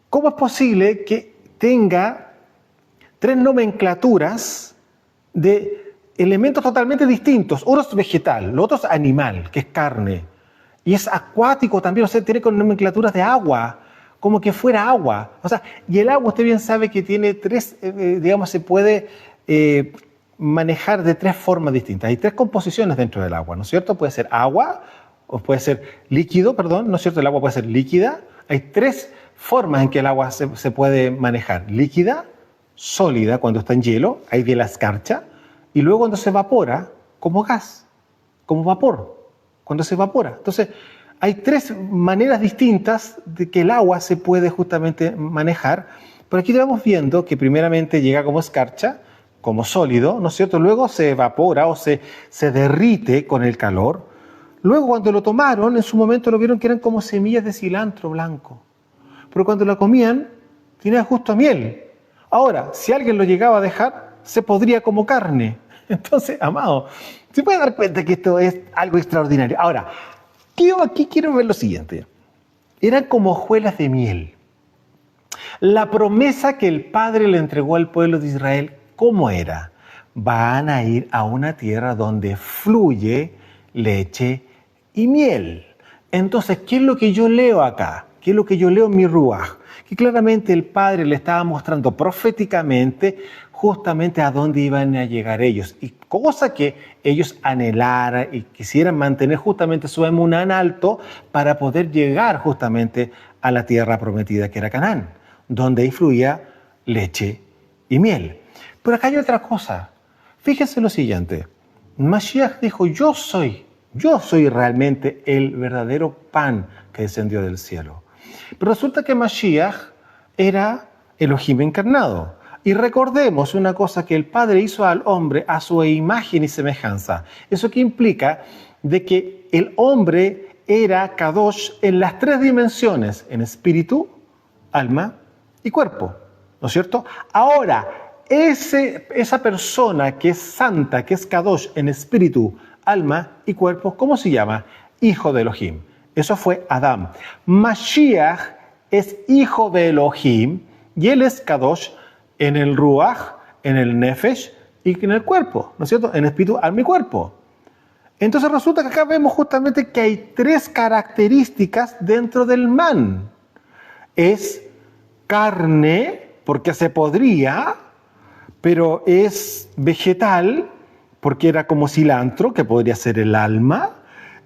¿cómo es posible que tenga 3 nomenclaturas de elementos totalmente distintos? Uno es vegetal, lo otro es animal, que es carne, y es acuático también, o sea, tiene con nomenclaturas de agua, como que fuera agua. O sea, y el agua usted bien sabe que tiene 3, digamos, se puede manejar de 3 formas distintas. Hay 3 composiciones dentro del agua, ¿no es cierto? Puede ser agua, o puede ser líquido, perdón, ¿no es cierto? El agua puede ser líquida. Hay 3 formas en que el agua se puede manejar. Líquida, sólida, cuando está en hielo, ahí viene la escarcha, y luego cuando se evapora, como gas, como vapor, cuando se evapora. Entonces, hay 3 maneras distintas de que el agua se puede justamente manejar, pero aquí estamos viendo que primeramente llega como escarcha, como sólido, ¿no es cierto? Luego se evapora o se derrite con el calor. Luego cuando lo tomaron, en su momento lo vieron que eran como semillas de cilantro blanco. Pero cuando la comían, tenía justo miel. Ahora, si alguien lo llegaba a dejar, se podría como carne. Entonces, amado, se puede dar cuenta que esto es algo extraordinario. Ahora, yo aquí quiero ver lo siguiente. Eran como hojuelas de miel. La promesa que el Padre le entregó al pueblo de Israel, ¿cómo era? Van a ir a una tierra donde fluye leche y miel. Entonces, ¿qué es lo que yo leo acá? ¿Qué es lo que yo leo en mi ruaj? Que claramente el Padre le estaba mostrando proféticamente justamente a dónde iban a llegar ellos. Y cosa que ellos anhelaran y quisieran mantener justamente su emuná en alto para poder llegar justamente a la tierra prometida que era Canaán, donde ahí fluía leche y miel. Pero acá hay otra cosa. Fíjense lo siguiente. Mashiach dijo, yo soy realmente el verdadero pan que descendió del cielo. Pero resulta que Mashiach era Elohim encarnado. Y recordemos una cosa, que el Padre hizo al hombre a su imagen y semejanza. Eso que implica de que el hombre era Kadosh en las 3 dimensiones, en espíritu, alma y cuerpo, ¿no es cierto? Ahora, esa persona que es santa, que es Kadosh en espíritu, alma y cuerpo, ¿cómo se llama? Hijo de Elohim. Eso fue Adán. Mashiach es hijo de Elohim y él es Kadosh en el Ruach, en el Nefesh y en el cuerpo, ¿no es cierto? En espíritu, alma y cuerpo. Entonces resulta que acá vemos justamente que hay 3 características dentro del man. Es carne, porque se podría, pero es vegetal, porque era como cilantro, que podría ser el alma.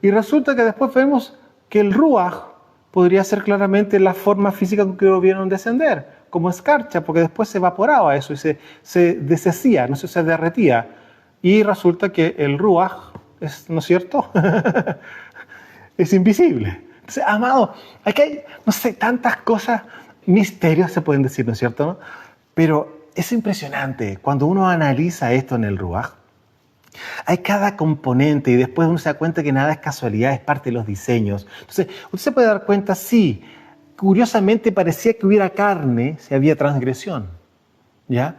Y resulta que después vemos que el Ruach podría ser claramente la forma física con que lo vieron descender, como escarcha, porque después se evaporaba eso y se deshacía, no sé, se derretía. Y resulta que el Ruach es, ¿no es cierto? Es invisible. Entonces, amado, aquí hay, no sé, tantas cosas, misterios se pueden decir, ¿no es cierto? Pero es impresionante cuando uno analiza esto en el Ruach, Hay cada componente y después uno se da cuenta que nada es casualidad, es parte de los diseños. Entonces, usted se puede dar cuenta, sí, curiosamente parecía que hubiera carne si había transgresión, ¿ya?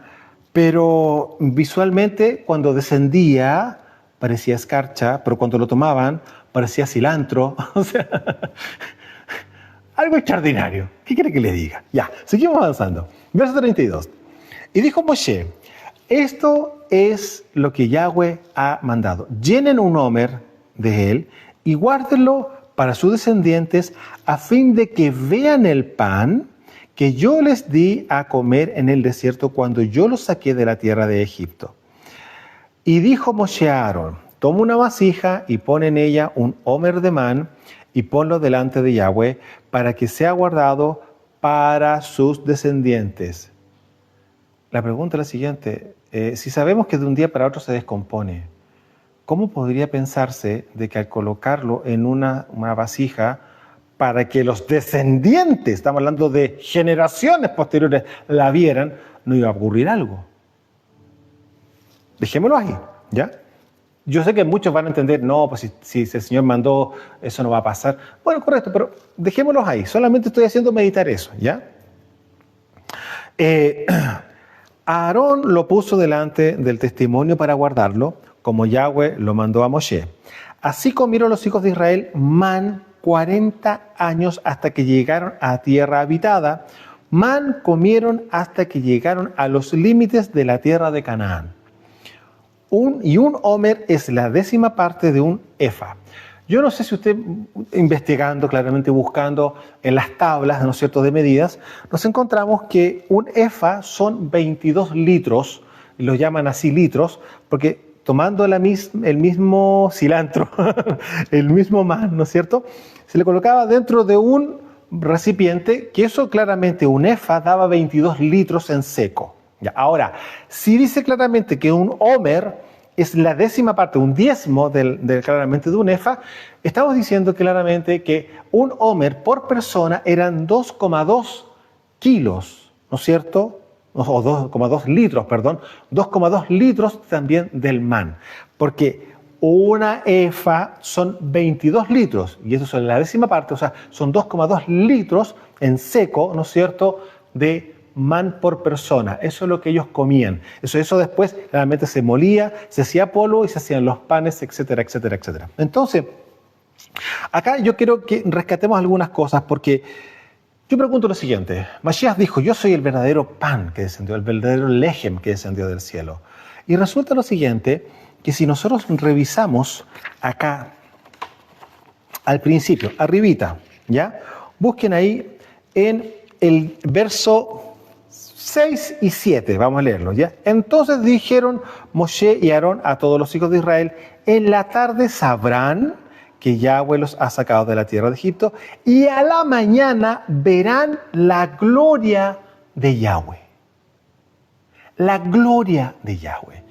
Pero visualmente cuando descendía parecía escarcha, pero cuando lo tomaban parecía cilantro, o sea, algo extraordinario. ¿Qué quiere que le diga? Ya, seguimos avanzando. Verso 32. Y dijo Moshe, esto es lo que Yahweh ha mandado. Llenen un homer de él y guárdenlo para sus descendientes a fin de que vean el pan que yo les di a comer en el desierto cuando yo los saqué de la tierra de Egipto. Y dijo Moshe a Aarón, toma una vasija y pon en ella un homer de man y ponlo delante de Yahweh para que sea guardado para sus descendientes. La pregunta es la siguiente, si sabemos que de un día para otro se descompone, ¿cómo podría pensarse de que al colocarlo en una vasija para que los descendientes, estamos hablando de generaciones posteriores, la vieran, no iba a ocurrir algo? Dejémoslo ahí, ¿ya? Yo sé que muchos van a entender, no, pues si el Señor mandó, eso no va a pasar. Bueno, correcto, pero dejémoslo ahí, solamente estoy haciendo meditar eso, ¿ya? Aarón lo puso delante del testimonio para guardarlo, como Yahweh lo mandó a Moshe. Así comieron los hijos de Israel man 40 años hasta que llegaron a tierra habitada. Man comieron hasta que llegaron a los límites de la tierra de Canaán. Un homer es la 10ª parte de un efa. Yo no sé si usted, investigando, claramente buscando en las tablas, ¿no es cierto?, de medidas, nos encontramos que un efa son 22 litros, y lo llaman así litros, porque tomando el mismo cilantro, el mismo man, ¿no es cierto?, se le colocaba dentro de un recipiente, que eso claramente un efa daba 22 litros en seco. Ya, ahora, si dice claramente que un homer es la 10ª parte, un diezmo claramente de un efa, estamos diciendo claramente que un homer por persona eran 2,2 kilos, ¿no es cierto? O 2,2 litros, perdón, 2,2 litros también del man, porque una efa son 22 litros, y eso es la 10ª parte, o sea, son 2,2 litros en seco, ¿no es cierto?, de man por persona. Eso es lo que ellos comían. Eso después realmente se molía, se hacía polvo y se hacían los panes, etcétera, etcétera, etcétera. Entonces, acá yo quiero que rescatemos algunas cosas porque yo pregunto lo siguiente. Mashiach dijo, yo soy el verdadero pan que descendió, el verdadero lejem que descendió del cielo. Y resulta lo siguiente, que si nosotros revisamos acá al principio, arribita, ¿ya? Busquen ahí en el verso 6 y 7, vamos a leerlo, ¿ya? Entonces dijeron Moshe y Aarón a todos los hijos de Israel, en la tarde sabrán que Yahweh los ha sacado de la tierra de Egipto y a la mañana verán la gloria de Yahweh. La gloria de Yahweh.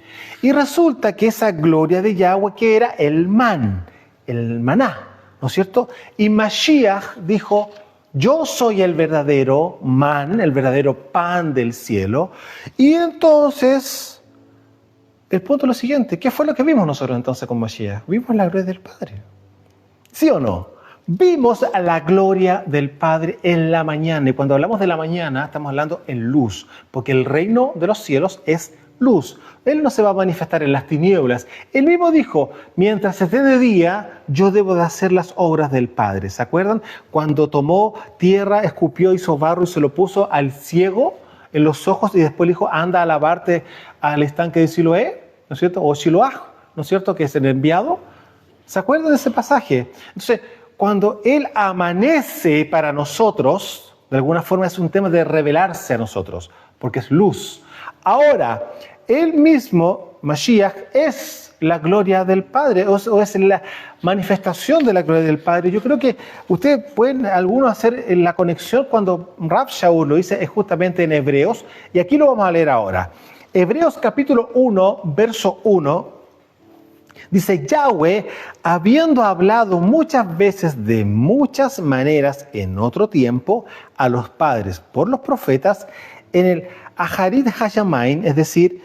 Y resulta que esa gloria de Yahweh, que era el man, el maná, ¿no es cierto? Y Mashiach dijo, yo soy el verdadero man, el verdadero pan del cielo. Y entonces, el punto es lo siguiente, ¿qué fue lo que vimos nosotros entonces con Mashiach? Vimos la gloria del Padre. ¿Sí o no? Vimos a la gloria del Padre en la mañana. Y cuando hablamos de la mañana, estamos hablando en luz, porque el reino de los cielos es luz. Él no se va a manifestar en las tinieblas. Él mismo dijo, mientras esté de día, yo debo de hacer las obras del Padre. ¿Se acuerdan? Cuando tomó tierra, escupió, hizo barro y se lo puso al ciego en los ojos y después le dijo, anda a lavarte al estanque de Siloé, ¿no es cierto? O Shiloah, ¿no es cierto? Que es el enviado. ¿Se acuerdan de ese pasaje? Entonces, cuando Él amanece para nosotros, de alguna forma es un tema de revelarse a nosotros, porque es luz. Ahora, Él mismo, Mashiach, es la gloria del Padre, o es la manifestación de la gloria del Padre. Yo creo que ustedes pueden, algunos, hacer la conexión cuando Rav Shaul lo dice, es justamente en Hebreos, y aquí lo vamos a leer ahora. Hebreos capítulo 1, verso 1, dice, Yahweh, habiendo hablado muchas veces de muchas maneras en otro tiempo a los padres por los profetas, en el Aharit Hashamain, es decir,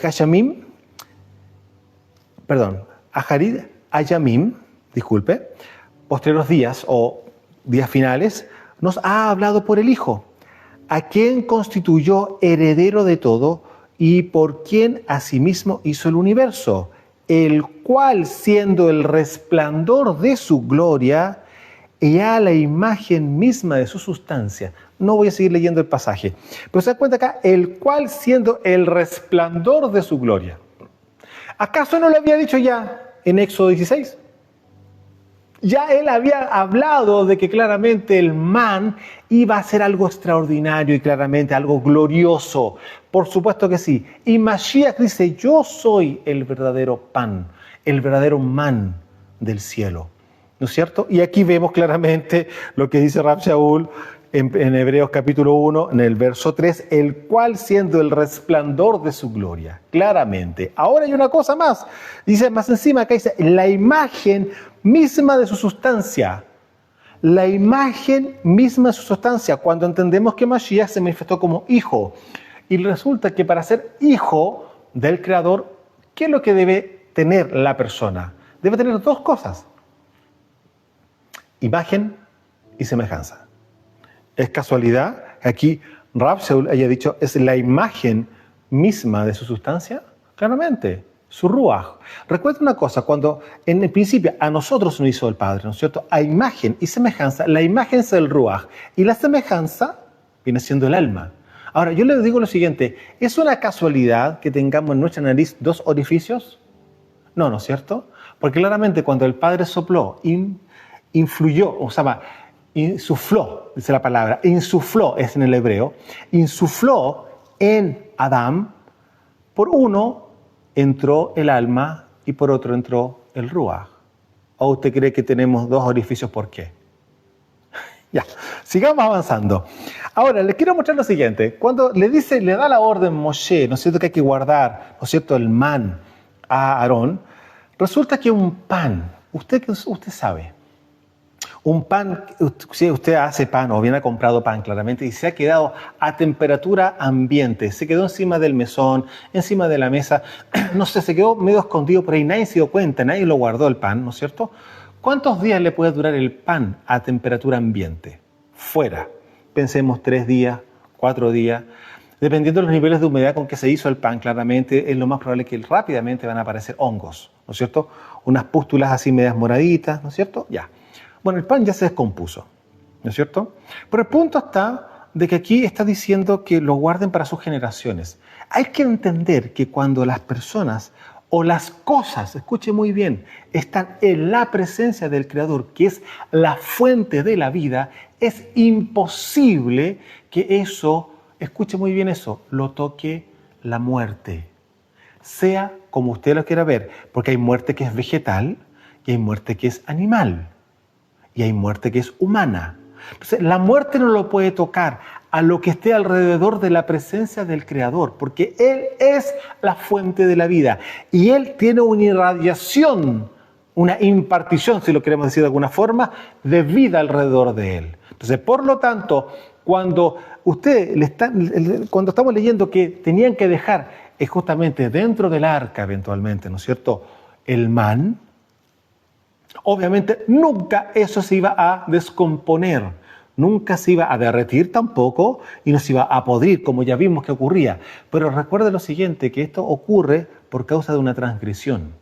Hashamim, Aharit Ayamim, disculpe, postreros días o días finales, nos ha hablado por el Hijo, a quien constituyó heredero de todo y por quien asimismo hizo el universo, el cual, siendo el resplandor de su gloria y a la imagen misma de su sustancia. No voy a seguir leyendo el pasaje, pero se da cuenta acá, el cual, siendo el resplandor de su gloria. ¿Acaso no lo había dicho ya en Éxodo 16? Ya él había hablado de que claramente el man iba a ser algo extraordinario y claramente algo glorioso. Por supuesto que sí. Y Mashiach dice, yo soy el verdadero pan, el verdadero man del cielo. ¿No es cierto? Y aquí vemos claramente lo que dice Rab Shaul en Hebreos capítulo 1, en el verso 3, el cual siendo el resplandor de su gloria. Claramente. Ahora hay una cosa más. Dice más encima, acá dice, la imagen misma de su sustancia. La imagen misma de su sustancia. Cuando entendemos que Mashiach se manifestó como hijo. Y resulta que para ser hijo del Creador, ¿qué es lo que debe tener la persona? Debe tener dos cosas. Imagen y semejanza. ¿Es casualidad que aquí Rab Shaul haya dicho es la imagen misma de su sustancia? Claramente, su ruaj. Recuerda una cosa, cuando en el principio a nosotros nos hizo el Padre, ¿no es cierto? A imagen y semejanza, la imagen es el ruaj y la semejanza viene siendo el alma. Ahora, yo les digo lo siguiente, ¿es una casualidad que tengamos en nuestra nariz dos orificios? No, ¿no es cierto? Porque claramente cuando el Padre sopló, influyó, o sea, insufló, dice la palabra, insufló es en el hebreo, insufló en Adán, por uno entró el alma y por otro entró el ruaj. ¿O usted cree que tenemos dos orificios? ¿Por qué? Ya, sigamos avanzando. Ahora, les quiero mostrar lo siguiente. Cuando le da la orden Moshe, ¿no es cierto?, que hay que guardar, ¿no es cierto?, el man a Aarón, resulta que un pan, usted sabe, un pan, si usted hace pan o bien ha comprado pan claramente y se ha quedado a temperatura ambiente, se quedó encima del mesón, encima de la mesa, no sé, se quedó medio escondido por ahí, nadie se dio cuenta, nadie lo guardó el pan, ¿no es cierto? ¿Cuántos días le puede durar el pan a temperatura ambiente? Fuera. Pensemos 3 días, 4 días. Dependiendo de los niveles de humedad con que se hizo el pan, claramente es lo más probable que rápidamente van a aparecer hongos, ¿no es cierto? Unas pústulas así medias moraditas, ¿no es cierto? Ya. Bueno, el pan ya se descompuso, ¿no es cierto? Pero el punto está de que aquí está diciendo que lo guarden para sus generaciones. Hay que entender que cuando las personas o las cosas, escuche muy bien, están en la presencia del Creador, que es la fuente de la vida, es imposible que eso, escuche muy bien eso, lo toque la muerte. Sea como usted lo quiera ver, porque hay muerte que es vegetal y hay muerte que es animal. Y hay muerte que es humana. Entonces, la muerte no lo puede tocar a lo que esté alrededor de la presencia del Creador, porque Él es la fuente de la vida y Él tiene una irradiación, una impartición, si lo queremos decir de alguna forma, de vida alrededor de Él. Entonces, por lo tanto, cuando estamos leyendo que tenían que dejar justamente dentro del arca eventualmente, ¿no es cierto?, el man, obviamente nunca eso se iba a descomponer, nunca se iba a derretir tampoco y no se iba a podrir como ya vimos que ocurría. Pero recuerde lo siguiente, que esto ocurre por causa de una transgresión.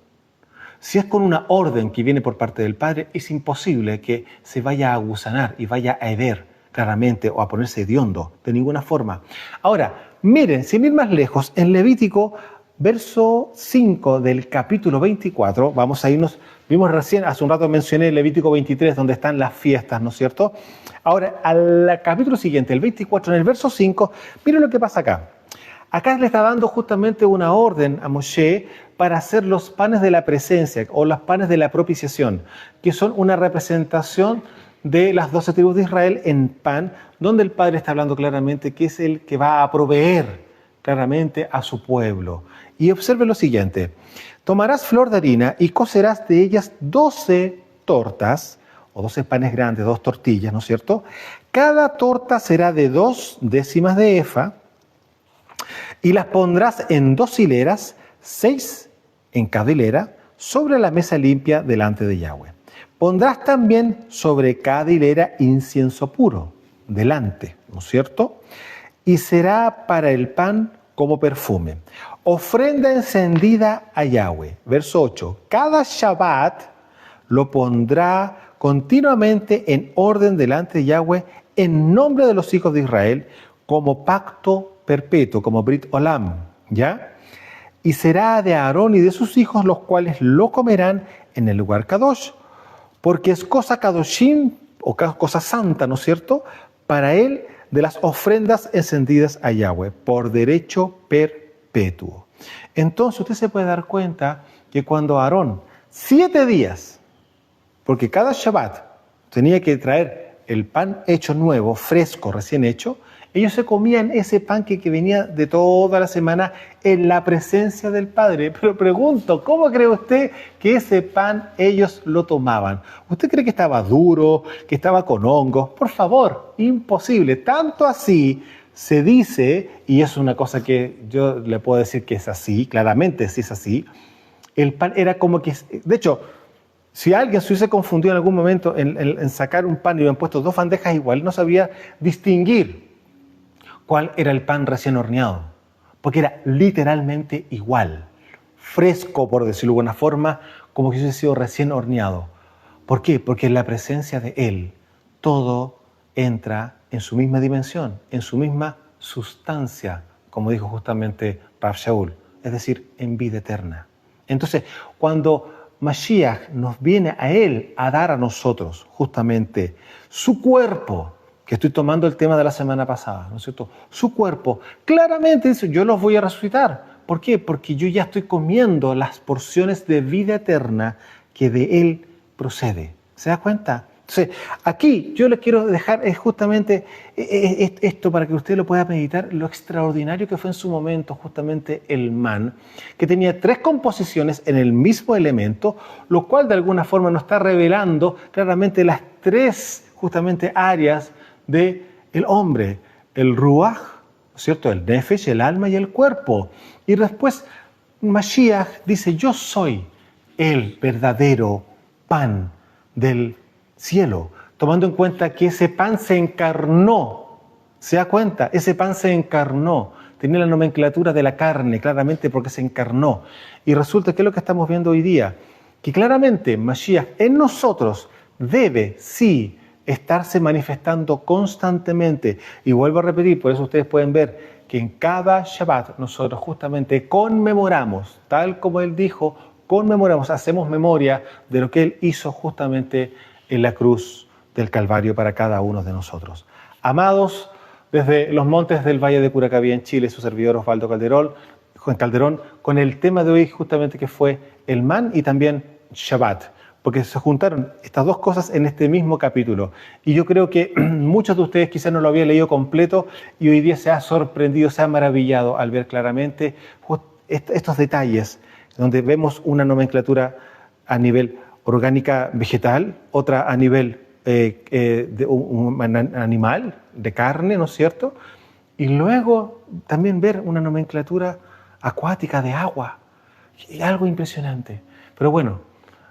Si es con una orden que viene por parte del Padre, es imposible que se vaya a gusanar y vaya a heder claramente o a ponerse hediondo, de ninguna forma. Ahora, miren, sin ir más lejos, en Levítico, verso 5 del capítulo 24, vamos a irnos, vimos recién, hace un rato mencioné Levítico 23, donde están las fiestas, ¿no es cierto? Ahora, al capítulo siguiente, el 24, en el verso 5, miren lo que pasa acá. Acá le está dando justamente una orden a Moshe para hacer los panes de la presencia o los panes de la propiciación, que son una representación de las 12 tribus de Israel en pan, donde el Padre está hablando claramente que es el que va a proveer claramente a su pueblo. Y observe lo siguiente: tomarás flor de harina y cocerás de ellas 12 tortas, o 12 panes grandes, 2 tortillas, ¿no es cierto? Cada torta será de 2 décimas de efa, y las pondrás en 2 hileras, 6 en cada hilera, sobre la mesa limpia delante de Yahweh. Pondrás también sobre cada hilera incienso puro, delante, ¿no es cierto? Y será para el pan como perfume. Ofrenda encendida a Yahweh. Verso 8. Cada Shabbat lo pondrá continuamente en orden delante de Yahweh en nombre de los hijos de Israel como pacto perpetuo, como Brit Olam, ¿ya? Y será de Aarón y de sus hijos, los cuales lo comerán en el lugar Kadosh, porque es cosa Kadoshim, o cosa santa, ¿no es cierto?, para él de las ofrendas encendidas a Yahweh, por derecho perpetuo. Entonces usted se puede dar cuenta que cuando Aarón, 7 días, porque cada Shabbat tenía que traer el pan hecho nuevo, fresco, recién hecho, ellos se comían ese pan que venía de toda la semana en la presencia del Padre. Pero pregunto, ¿cómo cree usted que ese pan ellos lo tomaban? ¿Usted cree que estaba duro, que estaba con hongos? Por favor, imposible. Tanto así se dice, y es una cosa que yo le puedo decir que es así, claramente sí es así, el pan era como que, de hecho, si alguien se hubiese confundido en algún momento en sacar un pan y hubieran puesto 2 bandejas igual, no sabía distinguir cuál era el pan recién horneado, porque era literalmente igual, fresco, por decirlo de alguna forma, como que hubiese sido recién horneado. ¿Por qué? Porque en la presencia de Él todo entra en su misma dimensión, en su misma sustancia, como dijo justamente Rav Shaul, es decir, en vida eterna. Entonces, cuando Mashiach nos viene a Él a dar a nosotros justamente su cuerpo, que estoy tomando el tema de la semana pasada, ¿no es cierto? Su cuerpo, claramente dice, yo los voy a resucitar. ¿Por qué? Porque yo ya estoy comiendo las porciones de vida eterna que de Él procede. ¿Se da cuenta? Entonces, aquí yo le quiero dejar justamente esto para que usted lo pueda meditar, lo extraordinario que fue en su momento justamente el man, que tenía 3 composiciones en el mismo elemento, lo cual de alguna forma nos está revelando claramente las 3 justamente áreas del hombre, el ruach, ¿cierto? El nefesh, el alma y el cuerpo. Y después Mashiach dice, yo soy el verdadero pan del cielo, tomando en cuenta que ese pan se encarnó. ¿Se da cuenta? Ese pan se encarnó. Tenía la nomenclatura de la carne, claramente porque se encarnó. Y resulta que es lo que estamos viendo hoy día, que claramente Mashiach en nosotros debe, sí, estarse manifestando constantemente. Y vuelvo a repetir, por eso ustedes pueden ver que en cada Shabbat nosotros justamente conmemoramos, tal como Él dijo, conmemoramos, hacemos memoria de lo que Él hizo justamente en la cruz del Calvario para cada uno de nosotros. Amados, desde los montes del Valle de Curacaví en Chile, su servidor Osvaldo Calderón, con el tema de hoy justamente que fue el man y también Shabbat, porque se juntaron estas 2 cosas en este mismo capítulo. Y yo creo que muchos de ustedes quizás no lo habían leído completo y hoy día se ha sorprendido, se ha maravillado al ver claramente estos detalles, donde vemos una nomenclatura a nivel orgánica vegetal, otra a nivel de un animal, de carne, ¿no es cierto? Y luego también ver una nomenclatura acuática de agua. Y algo impresionante. Pero bueno,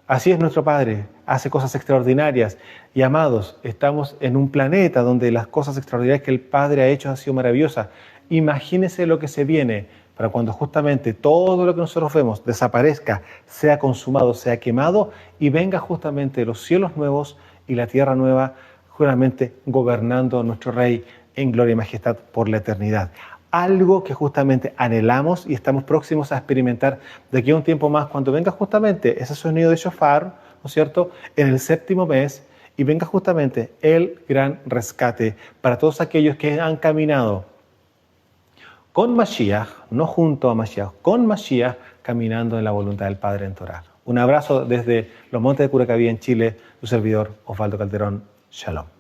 así es nuestro Padre, hace cosas extraordinarias. Y amados, estamos en un planeta donde las cosas extraordinarias que el Padre ha hecho han sido maravillosas. Imagínense lo que se viene para cuando justamente todo lo que nosotros vemos desaparezca, sea consumado, sea quemado y venga justamente los cielos nuevos y la tierra nueva, justamente gobernando a nuestro Rey en gloria y majestad por la eternidad. Algo que justamente anhelamos y estamos próximos a experimentar de aquí a un tiempo más, cuando venga justamente ese sonido de shofar, ¿no es cierto?, en el 7º mes, y venga justamente el gran rescate para todos aquellos que han caminado con Mashiach, no junto a Mashiach, con Mashiach, caminando en la voluntad del Padre en Torah. Un abrazo desde los montes de Curacaví en Chile, su servidor Osvaldo Calderón. Shalom.